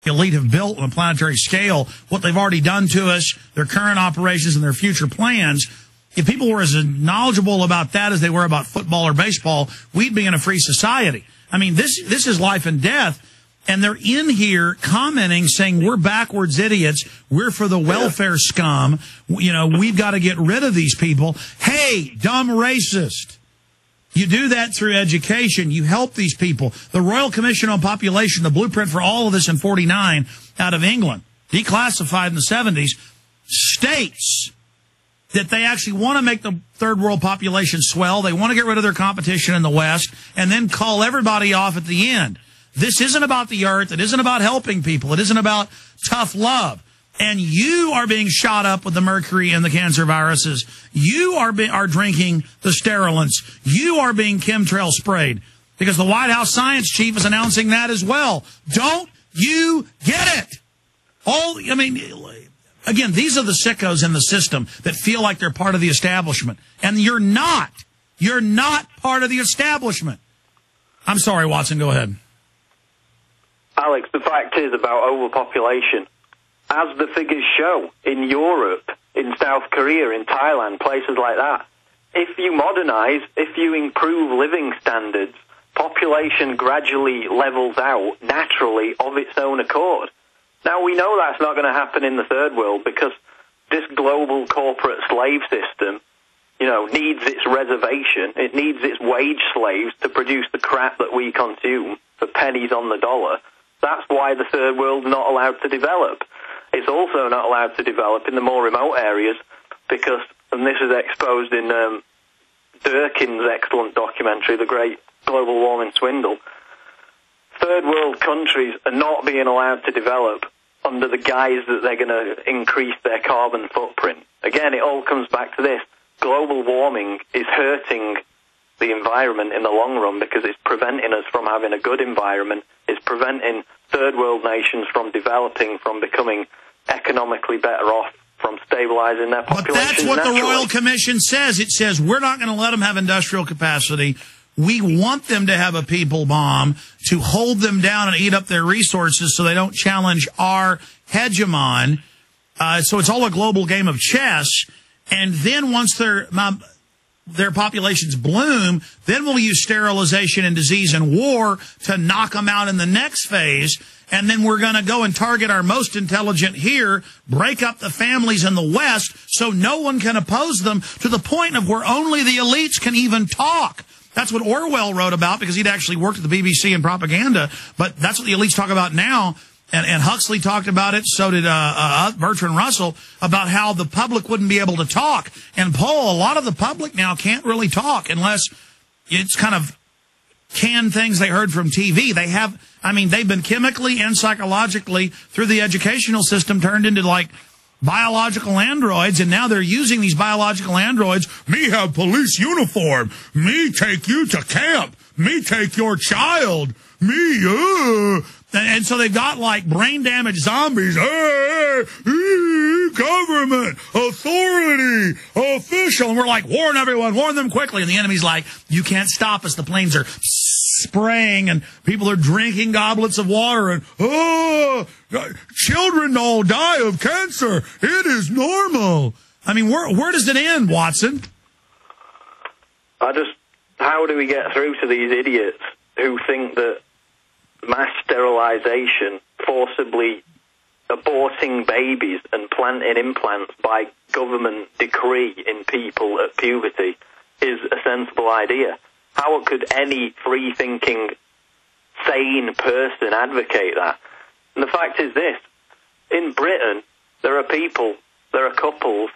elite have built on a planetary scale, what they've already done to us, their current operations, and their future plans. If people were as knowledgeable about that as they were about football or baseball, we'd be in a free society. I mean, this is life and death. And they're in here commenting, saying, we're backwards idiots. We're for the welfare scum. You know, we've got to get rid of these people. Hey, dumb racist. You do that through education. You help these people. The Royal Commission on Population, the blueprint for all of this in 49 out of England, declassified in the 70s, states that they actually want to make the third world population swell. They want to get rid of their competition in the West and then call everybody off at the end. This isn't about the earth. It isn't about helping people. It isn't about tough love. And you are being shot up with the mercury and the cancer viruses. You are drinking the sterilants. You are being chemtrail sprayed because the White House science chief is announcing that as well. Don't you get it? Again, these are the sickos in the system that feel like they're part of the establishment. And you're not. You're not part of the establishment. I'm sorry, Watson. Go ahead. Alex, the fact is about overpopulation. As the figures show, in Europe, in South Korea, in Thailand, places like that, if you modernize, if you improve living standards, population gradually levels out naturally of its own accord. Now, we know that's not going to happen in the third world because this global corporate slave system, you know, needs its reservation. It needs its wage slaves to produce the crap that we consume for pennies on the dollar. That's why the third world's not allowed to develop. It's also not allowed to develop in the more remote areas because, and this is exposed in Durkin's excellent documentary, The Great Global Warming Swindle, third world countries are not being allowed to develop under the guise that they're going to increase their carbon footprint. Again, it all comes back to this. Global warming is hurting the environment in the long run because it's preventing us from having a good environment. It's preventing third world nations from developing, from becoming economically better off, from stabilizing their population. But that's what the Royal Commission says. It says we're not going to let them have industrial capacity. We want them to have a people bomb to hold them down and eat up their resources so they don't challenge our hegemon. So it's all a global game of chess. And then once their populations bloom, then we'll use sterilization and disease and war to knock them out in the next phase. And then we're going to go and target our most intelligent here, break up the families in the West so no one can oppose them to the point of where only the elites can even talk. That's what Orwell wrote about because he'd actually worked at the BBC in propaganda. But that's what the elites talk about now. And Huxley talked about it, so did Bertrand Russell, about how the public wouldn't be able to talk. And Paul, a lot of the public now can't really talk unless it's kind of canned things they heard from TV. They've been chemically and psychologically through the educational system turned into like biological androids, and now they're using these biological androids. Me have police uniform. Me take you to camp. Me take your child. Me, And so they've got like brain damaged zombies. Hey, government, authority, official. And we're like, warn everyone, warn them quickly. And the enemy's like, you can't stop us. The planes are spraying and people are drinking goblets of water and, children all die of cancer. It is normal. I mean, where does it end, Watson? How do we get through to these idiots who think that mass sterilization, forcibly aborting babies and planting implants by government decree in people at puberty is a sensible idea? How could any free-thinking, sane person advocate that? And the fact is this. In Britain, there are couples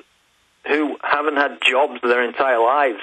who haven't had jobs their entire lives.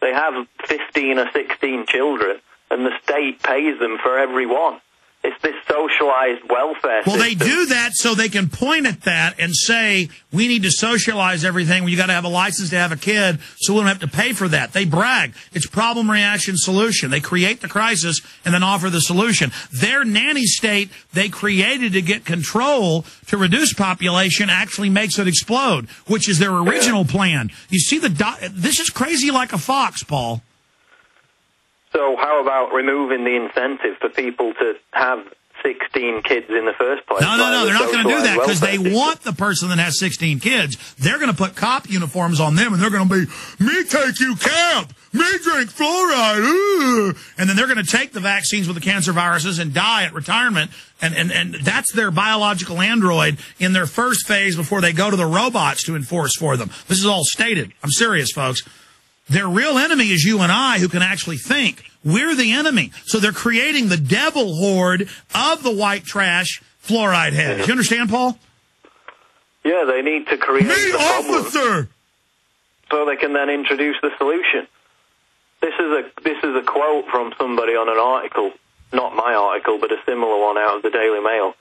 They have 15 or 16 children, and the state pays them for every one. It's this socialized welfare system. Well, they do that so they can point at that and say, we need to socialize everything. You got to have a license to have a kid, so we don't have to pay for that. They brag. It's problem, reaction, solution. They create the crisis and then offer the solution. Their nanny state they created to get control to reduce population actually makes it explode, which is their original plan. You see, this is crazy like a fox, Paul. So how about removing the incentive for people to have 16 kids in the first place. No, they're not going to do that because they want the person that has 16 kids. They're going to put cop uniforms on them, and they're going to be, me take you camp, me drink fluoride, and then they're going to take the vaccines with the cancer viruses and die at retirement, and that's their biological android in their first phase before they go to the robots to enforce for them. This is all stated. I'm serious, folks. Their real enemy is you and I who can actually think. We're the enemy. So they're creating the devil horde of the white trash fluoride heads. You understand, Paul? Yeah, they need to create the problem officer, so they can then introduce the solution. This is a quote from somebody on an article, not my article, but a similar one out of the Daily Mail.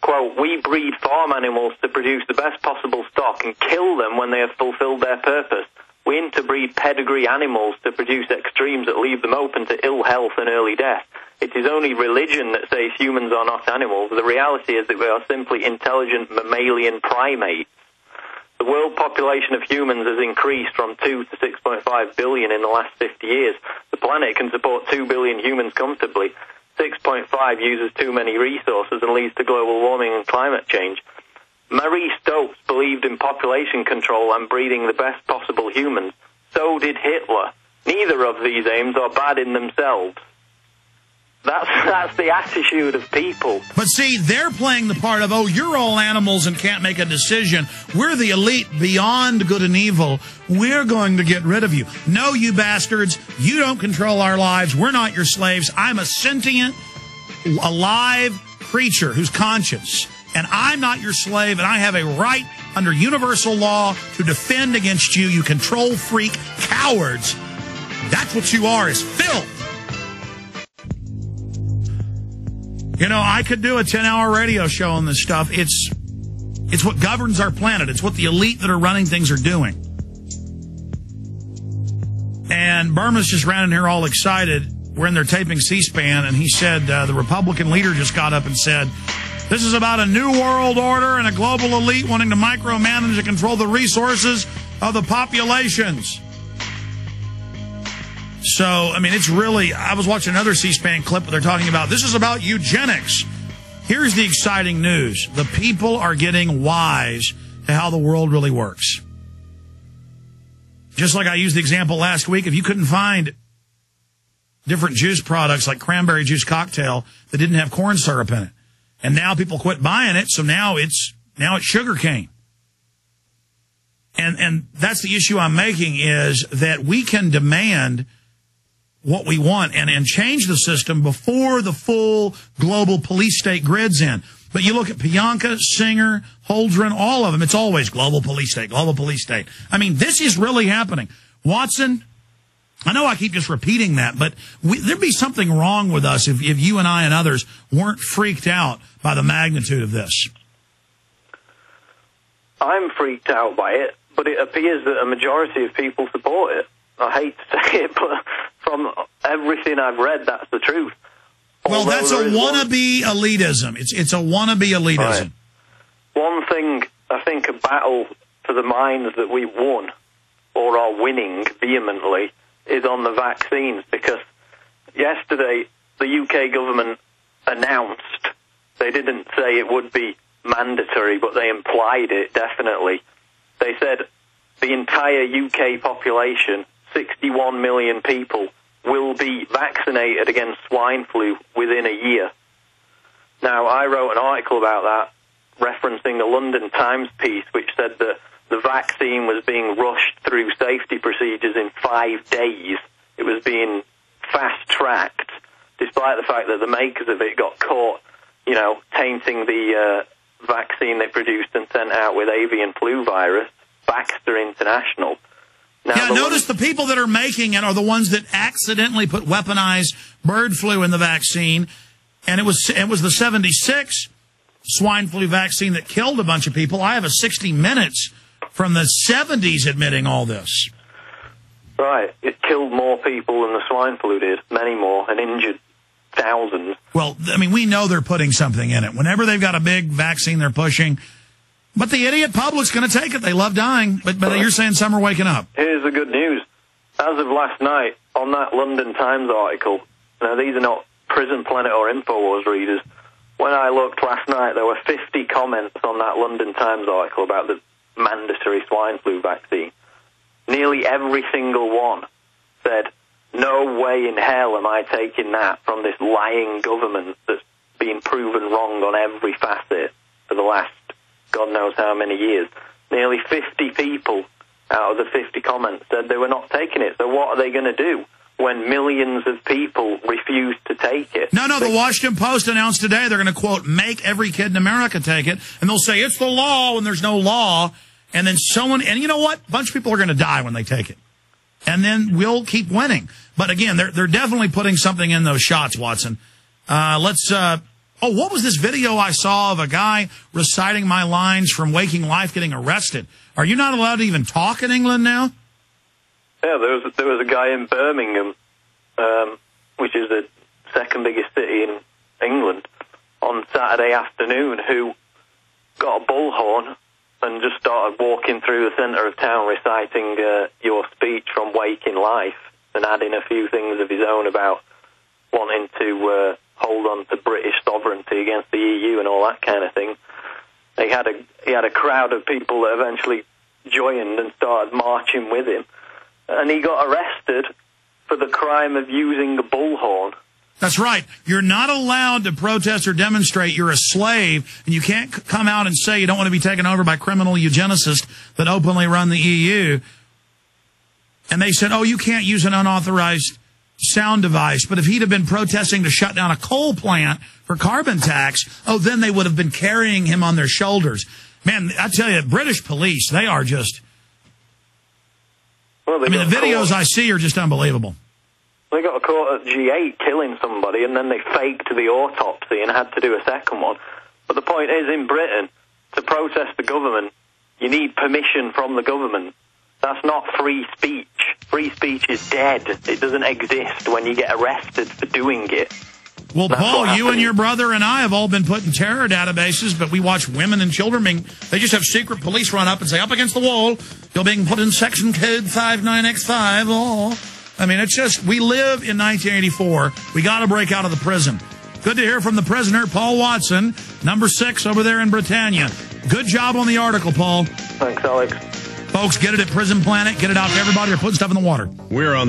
Quote, we breed farm animals to produce the best possible stock and kill them when they have fulfilled their purpose. We interbreed pedigree animals to produce extremes that leave them open to ill health and early death. It is only religion that says humans are not animals. The reality is that we are simply intelligent mammalian primates. The world population of humans has increased from 2 to 6.5 billion in the last 50 years. The planet can support 2 billion humans comfortably. 6.5 uses too many resources and leads to global warming and climate change. Marie Stopes believed in population control and breeding the best possible humans. So did Hitler. Neither of these aims are bad in themselves. That's the attitude of people. But see, they're playing the part of, oh, you're all animals and can't make a decision. We're the elite beyond good and evil. We're going to get rid of you. No, you bastards. You don't control our lives. We're not your slaves. I'm a sentient, alive creature who's conscious. And I'm not your slave, and I have a right under universal law to defend against you, you control freak cowards. That's what you are, is filth. You know, I could do a 10-hour radio show on this stuff. It's what governs our planet. It's what the elite that are running things are doing. And Burma's just ran in here all excited. We're in there taping C-SPAN, and he said the Republican leader just got up and said, this is about a new world order and a global elite wanting to micromanage and control the resources of the populations. So, I mean, it's really, I was watching another C-SPAN clip where they're talking about, this is about eugenics. Here's the exciting news. The people are getting wise to how the world really works. Just like I used the example last week, if you couldn't find different juice products like cranberry juice cocktail that didn't have corn syrup in it, and now people quit buying it, so now it's sugar cane. And that's the issue I'm making, is that we can demand what we want and change the system before the full global police state grid's in. But you look at Bianca, Singer, Holdren, all of them, it's always global police state, global police state. I mean, this is really happening. Watson, I know I keep just repeating that, but there'd be something wrong with us if you and I and others weren't freaked out by the magnitude of this. I'm freaked out by it, but it appears that a majority of people support it. I hate to say it, but from everything I've read, that's the truth. Well, that's a wannabe elitism. It's a wannabe elitism. Right. One thing, I think, a battle for the minds that we've won, or are winning vehemently, is on the vaccines, because yesterday the UK government announced, they didn't say it would be mandatory, but they implied it definitely. They said the entire UK population, 61 million people, will be vaccinated against swine flu within a year. Now, I wrote an article about that, referencing the London Times piece, which said that the vaccine was being rushed through safety procedures in 5 days. It was being fast-tracked, despite the fact that the makers of it got caught, tainting the vaccine they produced and sent out with avian flu virus, Baxter International. Now, notice the people that are making it are the ones that accidentally put weaponized bird flu in the vaccine, and it was the 76 swine flu vaccine that killed a bunch of people. I have a 60 Minutes from the 70s admitting all this. Right. It killed more people than the swine flu did, many more, and injured thousands. Well, I mean, we know they're putting something in it. Whenever they've got a big vaccine they're pushing, but the idiot public's going to take it. They love dying, but you're saying some are waking up. Here's the good news. As of last night, on that London Times article, now these are not Prison Planet or InfoWars readers, when I looked last night, there were 50 comments on that London Times article about the mandatory swine flu vaccine. Nearly every single one said, no way in hell am I taking that from this lying government that's been proven wrong on every facet for the last God knows how many years. Nearly 50 people out of the 50 comments said they were not taking it. So what are they going to do when millions of people refuse to take it? No, the Washington Post announced today they're going to, quote, make every kid in America take it. And they'll say it's the law when there's no law. And then and you know what? A bunch of people are going to die when they take it. And then we'll keep winning. But again, they're definitely putting something in those shots, Watson. What was this video I saw of a guy reciting my lines from Waking Life getting arrested? Are you not allowed to even talk in England now? Yeah, there was a guy in Birmingham, which is the second biggest city in England, on Saturday afternoon, who got a bullhorn and just started walking through the centre of town reciting your speech from Waking Life and adding a few things of his own about wanting to hold on to British sovereignty against the EU and all that kind of thing. He had a crowd of people that eventually joined and started marching with him. And he got arrested for the crime of using a bullhorn. That's right. You're not allowed to protest or demonstrate. You're a slave, and you can't come out and say you don't want to be taken over by criminal eugenicists that openly run the EU. And they said, you can't use an unauthorized sound device. But if he'd have been protesting to shut down a coal plant for carbon tax, then they would have been carrying him on their shoulders. Man, I tell you, British police, they are just... Well, the videos I see are just unbelievable. They got caught at G8 killing somebody, and then they faked the autopsy and had to do a second one. But the point is, in Britain, to protest the government, you need permission from the government. That's not free speech. Free speech is dead. It doesn't exist when you get arrested for doing it. Well, Paul, you and your brother and I have all been put in terror databases, but we watch women and children they just have secret police run up and say, up against the wall, you're being put in section code 59X5. Oh. I mean, it's just, we live in 1984. We got to break out of the prison. Good to hear from the prisoner, Paul Watson, number 6 over there in Britannia. Good job on the article, Paul. Thanks, Alex. Folks, get it at Prison Planet. Get it out to everybody. You're putting stuff in the water. We're on